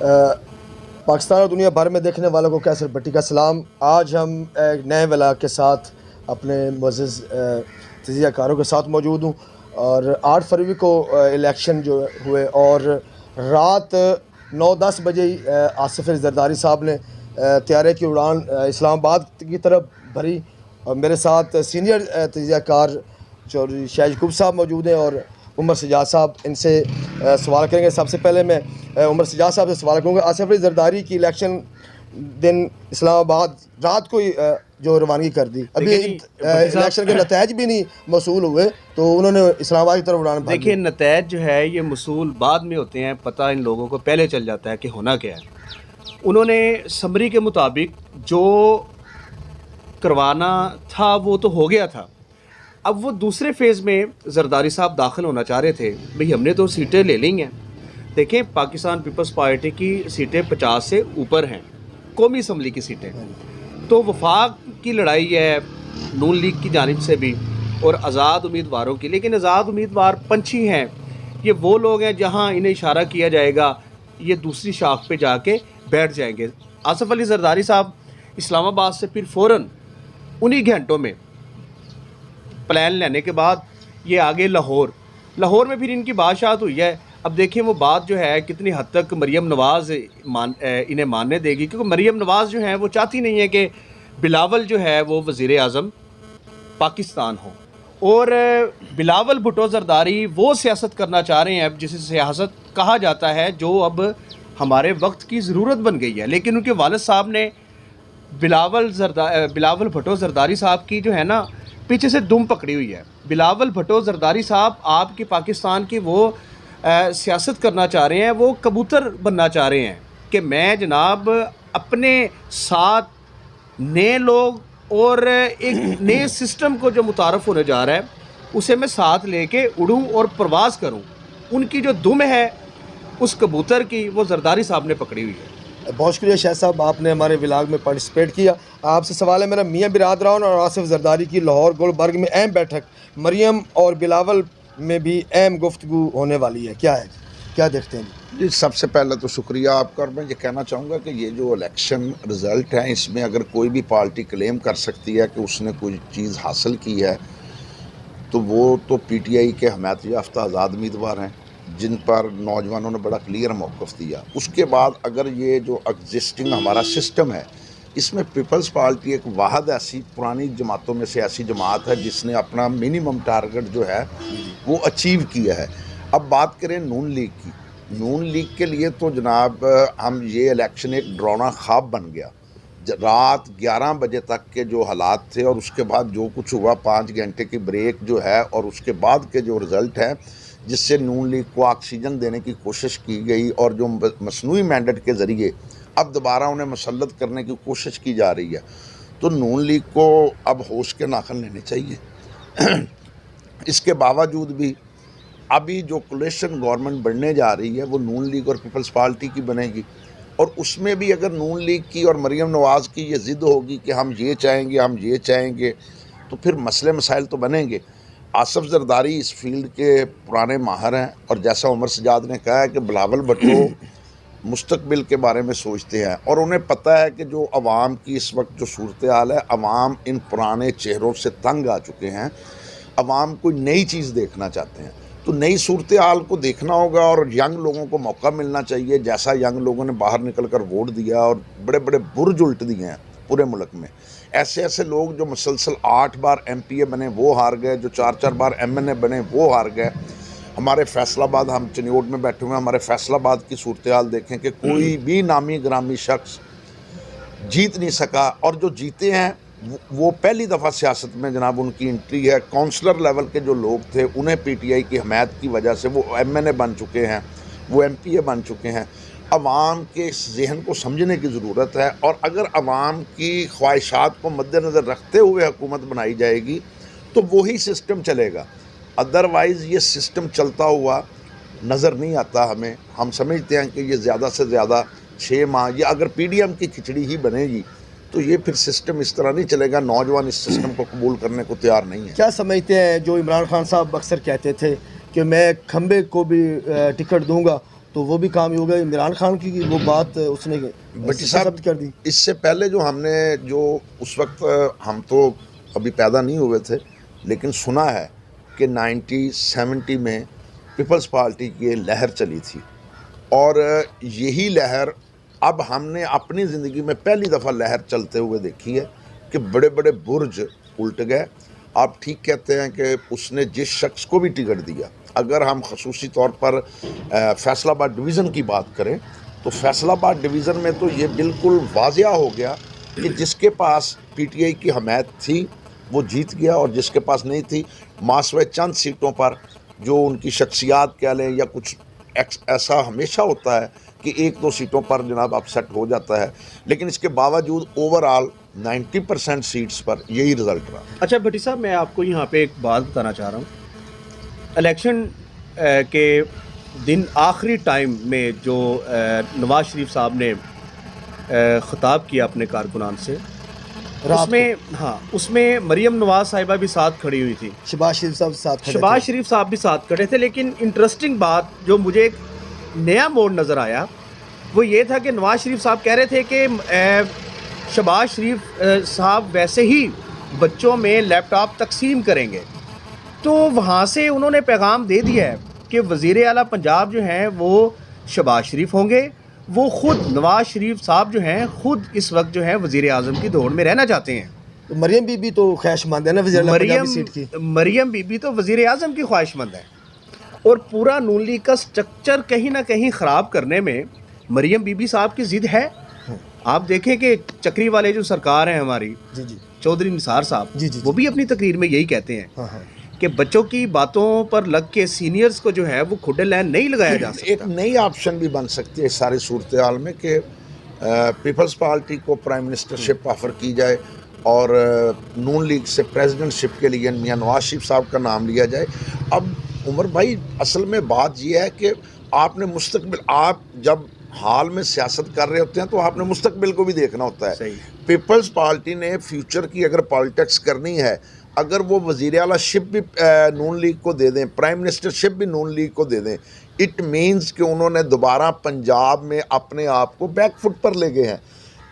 पाकिस्तान और दुनिया भर में देखने वालों को कैसर भट्टी का सलाम। आज हम एक नए व्लॉग के साथ अपने मुअज़्ज़ज़ तज़कियाकारों के साथ मौजूद हूँ और 8 फरवरी को इलेक्शन जो हुए और रात 9-10 बजे ही आसिफ ज़रदारी साहब ने तैयारे की उड़ान इस्लामाबाद की तरफ भरी और मेरे साथ सीनियर तज़कियाकार चौधरी शाहिद साहब मौजूद हैं और उमर सजाद साहब। इनसे सवाल करेंगे। सबसे पहले मैं उमर सजाद साहब से सवाल करूँगा। आसिफ अली ज़रदारी की इलेक्शन दिन इस्लामाबाद रात को ही जो रवानगी कर दी, अभी इलेक्शन के नतीजे भी नहीं मौसूल हुए तो उन्होंने इस्लामाबाद की तरफ उड़ान भरी। देखिए, नतीजे जो है ये मौसूल बाद में होते हैं, पता इन लोगों को पहले चल जाता है कि होना क्या है। उन्होंने समरी के मुताबिक जो करवाना था वो तो हो गया था। अब वो दूसरे फेज़ में ज़रदारी साहब दाखिल होना चाह रहे थे। भाई हमने तो सीटें ले ली हैं। देखें, पाकिस्तान पीपल्स पार्टी की सीटें 50 से ऊपर हैं, कौमी असम्बली की सीटें। तो वफाक की लड़ाई है नून लीग की जानिब से भी और आज़ाद उम्मीदवारों की। लेकिन आज़ाद उम्मीदवार पंछी हैं, ये वो लोग हैं जहाँ इन्हें इशारा किया जाएगा ये दूसरी शाख पे जाके बैठ जाएंगे। आसिफ अली ज़रदारी साहब इस्लामाबाद से फिर फ़ौरन उन्हीं घंटों में प्लान लेने के बाद ये आगे लाहौर में फिर इनकी बादशाहत हुई है। अब देखिए वो बात जो है कितनी हद तक मरियम नवाज़ इन्हें मानने देगी, क्योंकि मरियम नवाज़ जो है वो चाहती नहीं है कि बिलावल जो है वो वज़ीर आज़म पाकिस्तान हो। और बिलावल भुट्टो ज़रदारी वो सियासत करना चाह रहे हैं अब जिसे सियासत कहा जाता है, जो अब हमारे वक्त की ज़रूरत बन गई है। लेकिन उनके वालिद साहब ने बिलावल भुट्टो ज़रदारी साहब की जो है ना पीछे से दुम पकड़ी हुई है। बिलावल भुट्टो ज़रदारी साहब आपकी पाकिस्तान की वो सियासत करना चाह रहे हैं, वो कबूतर बनना चाह रहे हैं कि मैं जनाब अपने साथ नए लोग और एक नए सिस्टम को जो मुतारफ़ होने जा रहा है उसे मैं साथ लेके उड़ूँ और प्रवास करूँ। उनकी जो दुम है उस कबूतर की वो ज़रदारी साहब ने पकड़ी हुई है। बहुत शुक्रिया शाह साहब, आपने हमारे व्लॉग में पार्टिसिपेट किया। आपसे सवाल है मेरा, मियाँ बिरादरान और आसिफ ज़रदारी की लाहौर गुलबर्ग में अहम बैठक, मरियम और बिलावल में भी अहम गुफ्तगू होने वाली है, क्या है, क्या देखते हैं जी? सबसे पहले तो शुक्रिया आपका। और मैं ये कहना चाहूँगा कि ये जो इलेक्शन रिज़ल्ट है इसमें अगर कोई भी पार्टी क्लेम कर सकती है कि उसने कोई चीज़ हासिल की है तो वो तो PTI के हमायत याफ्ता आज़ाद उम्मीदवार हैं जिन पर नौजवानों ने बड़ा क्लियर मौक़िफ़ दिया। उसके बाद अगर ये जो एग्जिस्टिंग हमारा सिस्टम है इसमें पीपल्स पार्टी एक वाहद ऐसी पुरानी जमातों में से ऐसी जमात है जिसने अपना मिनिमम टारगेट जो है वो अचीव किया है। अब बात करें नून लीग की, नून लीग के लिए तो जनाब हम ये इलेक्शन एक डरावना ख्वाब बन गया। रात 11 बजे तक के जो हालात थे और उसके बाद जो कुछ हुआ, 5 घंटे की ब्रेक जो है और उसके बाद के जो रिज़ल्ट है जिससे नून लीग को ऑक्सीजन देने की कोशिश की गई और जो मसनूई मैंडेट के ज़रिए अब दोबारा उन्हें मुसल्लत करने की कोशिश की जा रही है, तो नून लीग को अब होश के नाखन लेने चाहिए। इसके बावजूद भी अभी जो कोलिशन गवर्नमेंट बनने जा रही है वो नून लीग और पीपल्स पार्टी की बनेगी और उसमें भी अगर नून लीग की और मरियम नवाज़ की ये ज़िद होगी कि हम ये चाहेंगे तो फिर मसले मसाइल तो बनेंगे। आसिफ ज़रदारी इस फील्ड के पुराने माहर हैं और जैसा उमर सजाद ने कहा है कि बिलावल भुट्टो मुस्तकबिल के बारे में सोचते हैं और उन्हें पता है कि जो अवाम की इस वक्त जो सूरत हाल है, अवाम इन पुराने चेहरों से तंग आ चुके हैं, अवाम कोई नई चीज़ देखना चाहते हैं। तो नई सूरत हाल को देखना होगा और यंग लोगों को मौका मिलना चाहिए। जैसा यंग लोगों ने बाहर निकल कर वोट दिया और बड़े बड़े बुर्ज उल्ट दिए हैं पूरे मुल्क में, ऐसे लोग जो मुसलसल 8 बार MPA बने वो हार गए, जो 4 बार MNA बने वो हार गए। हमारे फैसलाबाद, हम चिन्योट में बैठे हुए हैं, हमारे फैसलाबाद की सूरत हाल देखें कि कोई भी नामी ग्रामी शख्स जीत नहीं सका और जो जीते हैं वो पहली दफ़ा सियासत में जनाब उनकी एंट्री है। काउंसलर लेवल के जो लोग थे उन्हें PTI की हमायत की वजह से वो MNA बन चुके हैं, वो MPA बन चुके हैं। अवाम के इस जहन को समझने की ज़रूरत है और अगर अवाम की ख्वाहिशात को मद्देनज़र रखते हुए हुकूमत बनाई जाएगी तो वही सिस्टम चलेगा। अदरवाइज़ ये सिस्टम चलता हुआ नज़र नहीं आता हमें। हम समझते हैं कि ये ज़्यादा से ज़्यादा 6 माह या अगर PDM की खिचड़ी ही बनेगी तो ये फिर सिस्टम इस तरह नहीं चलेगा। नौजवान इस सिस्टम को कबूल करने को तैयार नहीं है। क्या समझते हैं जो इमरान खान साहब अक्सर कहते थे कि मैं खंबे को भी टिकट दूंगा तो वो भी काम हो गया। इमरान खान की वो बात उसने भट्टी साहब साबित कर दी। इससे पहले जो हमने जो उस वक्त हम तो अभी पैदा नहीं हुए थे, लेकिन सुना है कि 1970 में पीपल्स पार्टी की लहर चली थी और यही लहर अब हमने अपनी ज़िंदगी में पहली दफ़ा लहर चलते हुए देखी है कि बड़े बड़े बुर्ज उल्ट गए। आप ठीक कहते हैं कि उसने जिस शख्स को भी टिकट दिया, अगर हम खसूसी तौर पर फैसलाबाद डिवीज़न की बात करें तो फैसलाबाद डिवीज़न में तो ये बिल्कुल वाज़िया हो गया कि जिसके पास पीटीआई की हमायत थी वो जीत गया और जिसके पास नहीं थी मासवे चंद सीटों पर जो उनकी शख्सियात कह लें या कुछ ऐसा हमेशा होता है कि 1-2 सीटों पर जनाब अपसेट हो जाता है, लेकिन इसके बावजूद ओवरऑल 90% सीट्स पर यही रिज़ल्ट रहा। अच्छा भट्टी साहब, मैं आपको यहाँ पे एक बात बताना चाह रहा हूँ। इलेक्शन के दिन आखिरी टाइम में जो नवाज शरीफ साहब ने ख़िताब किया अपने कारकुनान से, उसमें मरियम नवाज साहिबा भी साथ खड़ी हुई थी, शहबाज शरीफ साहब साथ भी साथ खड़े थे। लेकिन इंटरेस्टिंग बात जो मुझे एक नया मोड़ नज़र आया वो ये था कि नवाज शरीफ साहब कह रहे थे कि शहबाज शरीफ साहब वैसे ही बच्चों में लैपटॉप तकसीम करेंगे। तो वहाँ से उन्होंने पैगाम दे दिया है कि वज़ीर आला पंजाब जो हैं वो शहबाज शरीफ होंगे। वो ख़ुद नवाज शरीफ साहब जो हैं ख़ुद इस वक्त जो है वज़ीर आज़म की दौड़ में रहना चाहते हैं। तो मरियम बीबी तो ख्वाहिशमंद है ना वज़ीर आला पंजाब की सीट की। मरियम बीबी तो वज़ीर आज़म की ख्वाहिशमंद है और पूरा नून लीग का स्ट्रक्चर कहीं ना कहीं ख़राब करने में मरियम बीबी साहब की ज़िद है। आप देखें कि चक्री वाले जो सरकार हैं हमारी, जी चौधरी निसार साहब, वो भी अपनी तकरीर में यही कहते हैं कि बच्चों की बातों पर लग के सीनियर्स को जो है वो खुडे लाइन नहीं लगाया जा सकता। एक नई ऑप्शन भी बन सकती है इस सारी सूरत हाल में कि पीपल्स पार्टी को प्राइम मिनिस्टरशिप ऑफ़र की जाए और नून लीग से प्रेसिडेंटशिप के लिए मियां नवाज शरीफ साहब का नाम लिया जाए। अब उमर भाई, असल में बात यह है कि आपने मुस्तकबिल, आप जब हाल में सियासत कर रहे होते हैं तो आपने मुस्तकबिल को भी देखना होता है। पीपल्स पार्टी ने फ्यूचर की अगर पॉलिटिक्स करनी है, अगर वो वज़ीर आला शिप भी नून लीग को दे दें, प्राइम मिनिस्टरशिप भी नून लीग को दे दें, इट मीन्स कि उन्होंने दोबारा पंजाब में अपने आप को बैक फुट पर ले गए हैं।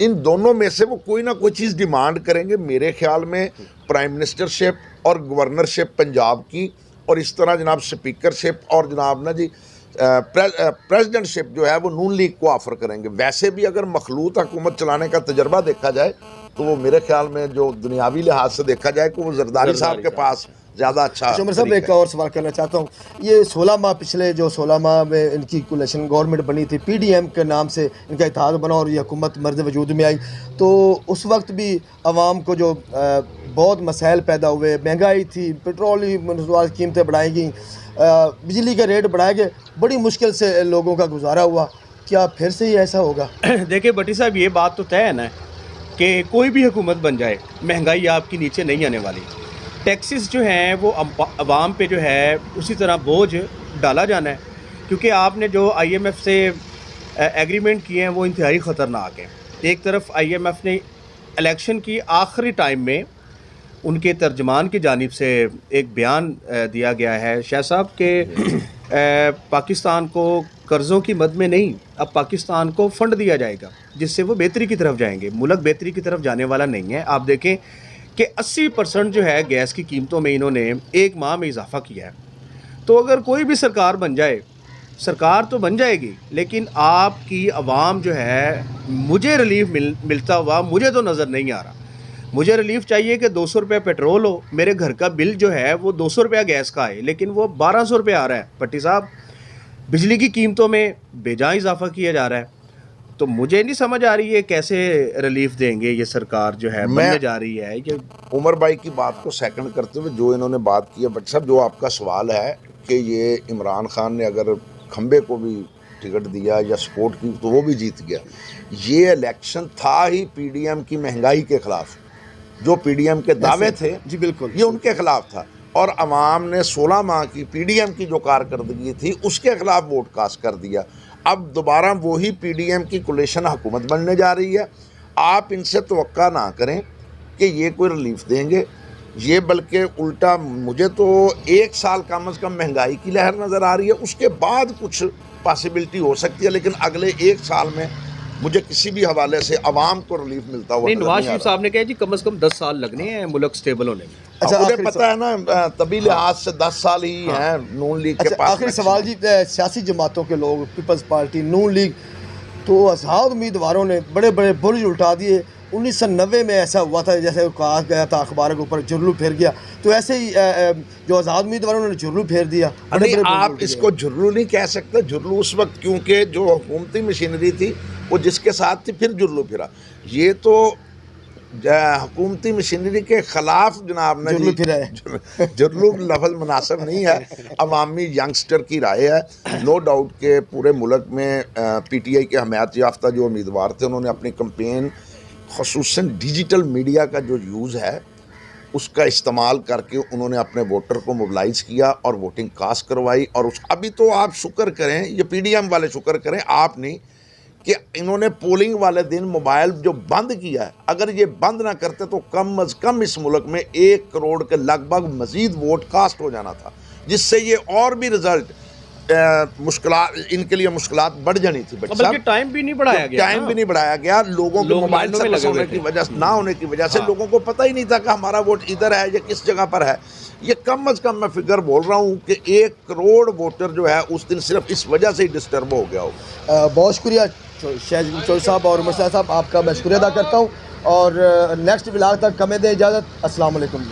इन दोनों में से वो कोई ना कोई चीज़ डिमांड करेंगे। मेरे ख्याल में प्राइम मिनिस्टरशिप और गवर्नरशिप पंजाब की, और इस तरह जनाब स्पीकरशिप और जनाब ना जी प्रेसिडेंटशिप जो है वो नून लीग को ऑफ़र करेंगे। वैसे भी अगर मखलूत हुकूमत चलाने का तजर्बा देखा जाए तो वो मेरे ख्याल में जो दुनियावी लिहाज से देखा जाए कि वो जरदारी साहब के पास ज़्यादा अच्छा। उमर साहब, एक और सवाल करना चाहता हूँ। ये 16 माह, पिछले जो 16 माह में इनकी कोलिशन गवर्नमेंट बनी थी, पीडीएम के नाम से इनका इत्तेहाद बना और ये हुकूमत मर्द वजूद में आई, तो उस वक्त भी आवाम को जो बहुत मसाइल पैदा हुए, महंगाई थी, पेट्रोल की कीमतें बढ़ाई गई, बिजली के रेट बढ़ाए गए, बड़ी मुश्किल से लोगों का गुजारा हुआ। क्या फिर से ही ऐसा होगा? देखिए भट्टी साहब, ये बात तो तय है ना कि कोई भी हुकूमत बन जाए महंगाई आपकी नीचे नहीं आने वाली। टैक्सेस जो हैं वो आवाम पे जो है उसी तरह बोझ डाला जाना है, क्योंकि आपने जो IMF से एग्रीमेंट किए हैं वो इंतहाई ख़तरनाक हैं। एक तरफ IMF ने इलेक्शन की आखिरी टाइम में उनके तर्जमान की जानिब से एक बयान दिया गया है शाह साहब के पाकिस्तान को कर्ज़ों की मद में नहीं, अब पाकिस्तान को फ़ंड दिया जाएगा जिससे वो बेहतरी की तरफ जाएंगे। मुल्क बेहतरी की तरफ जाने वाला नहीं है। आप देखें कि 80% जो है गैस की कीमतों में इन्होंने एक माह में इजाफा किया है। तो अगर कोई भी सरकार बन जाए, सरकार तो बन जाएगी, लेकिन आपकी आवाम जो है, मुझे रिलीफ मिलता हुआ मुझे तो नज़र नहीं आ रहा। मुझे रिलीफ चाहिए कि 200 रुपये पेट्रोल हो, मेरे घर का बिल जो है वो 200 रुपया गैस का है, लेकिन वो 1200 रुपये आ रहा है। भट्टी साहब, बिजली की कीमतों में बेजा इजाफा किया जा रहा है। तो मुझे नहीं समझ आ रही है कैसे रिलीफ देंगे ये सरकार जो है बनने जा रही है। ये उमर भाई की बात को सेकंड करते हुए जो इन्होंने बात की है, भट्टी साहब, जो आपका सवाल है कि ये इमरान खान ने अगर खंबे को भी टिकट दिया या सपोर्ट की तो वो भी जीत गया। ये इलेक्शन था ही पीडीएम की महंगाई के ख़िलाफ़। जो पीडीएम के दावे थे, जी बिल्कुल, ये उनके ख़िलाफ़ था, और अवाम ने 16 माह की पीडीएम की जो कारकर्दगी थी उसके ख़िलाफ़ वोट कास्ट कर दिया। अब दोबारा वही पीडीएम की कोलिशन हुकूमत बनने जा रही है। आप इनसे तवक्का ना करें कि ये कोई रिलीफ देंगे, ये बल्कि उल्टा मुझे तो 1 साल कम अज़ कम महंगाई की लहर नज़र आ रही है, उसके बाद कुछ पॉसिबिलिटी हो सकती है, लेकिन अगले 1 साल में मुझे किसी भी हवाले से आवाम को रिलीफ मिलता हुआ नहीं, नजर नवाज नहीं आ शरीफ रहा। साहब ने कहा जी कम से कम 10 साल लगने हैं मुल्क स्टेबल होने में। अच्छा, मुझे आखिरी पता है ना, तभी लिहाज से 10 साल ही हैं नून लीग के अच्छा, पास। आखिरी सवाल जी, सियासी जमातों के लोग, पीपल्स पार्टी, नून लीग, तो आज़ाद उम्मीदवारों ने बड़े बड़े बुर्ज उल्टा दिए। 1990 में ऐसा हुआ था, जैसे कहा गया था अखबार के ऊपर जुर्लू फिर गया, तो ऐसे ही जो आज़ाद उम्मीदवारों ने जुर्लू फेर दिया। नहीं, आप इसको जुर्लू नहीं कह सकते। जुर्लू उस वक्त, क्योंकि जो हुकूमती मशीनरी थी वो जिसके साथ थी, फिर जुर्लू फिरा। ये तो हुकूमती मशीनरी के खिलाफ जनाब ने जुर्लू फिरा है। जुर्लू लफज मुनासिब नहीं है। अवामी यंगस्टर की राय है। नो डाउट के पूरे मुल्क में PTI के हमायत याफ्ता जो उम्मीदवार थे, उन्होंने अपनी कंपेन ख़ुसूसन डिजिटल मीडिया का जो यूज़ है उसका इस्तेमाल करके उन्होंने अपने वोटर को मोबिलाइज़ किया और वोटिंग कास्ट करवाई। और उस अभी तो आप शुक्र करें, ये PDM वाले शुक्र करें, आप नहीं, कि इन्होंने पोलिंग वाले दिन मोबाइल जो बंद किया है, अगर ये बंद ना करते तो कम अज़ कम इस मुल्क में 1 करोड़ के लगभग मज़ीद वोट कास्ट हो जाना था, जिससे ये और भी रिजल्ट मुश्किलात, इनके लिए मुश्किलात बढ़ जानी थी। बल्कि टाइम भी नहीं बढ़ाया गया, टाइम भी नहीं बढ़ाया गया। लोगों के मोबाइल सर्विस होने की वजह से, ना होने की वजह से लोगों को पता ही नहीं था कि हमारा वोट इधर है या किस जगह पर है। ये कम अज़ कम मैं फिगर बोल रहा हूँ कि 1 करोड़ वोटर जो है उस दिन सिर्फ इस वजह से ही डिस्टर्ब हो गया होगा। बहुत शुक्रिया शहजाद चौधरी साहब और मुर्शद साहब, आपका मैं शुक्रिया अदा करता हूँ। और नेक्स्ट व्लॉग तक हमें दें इजाज़त। अस्सलाम वालेकुम।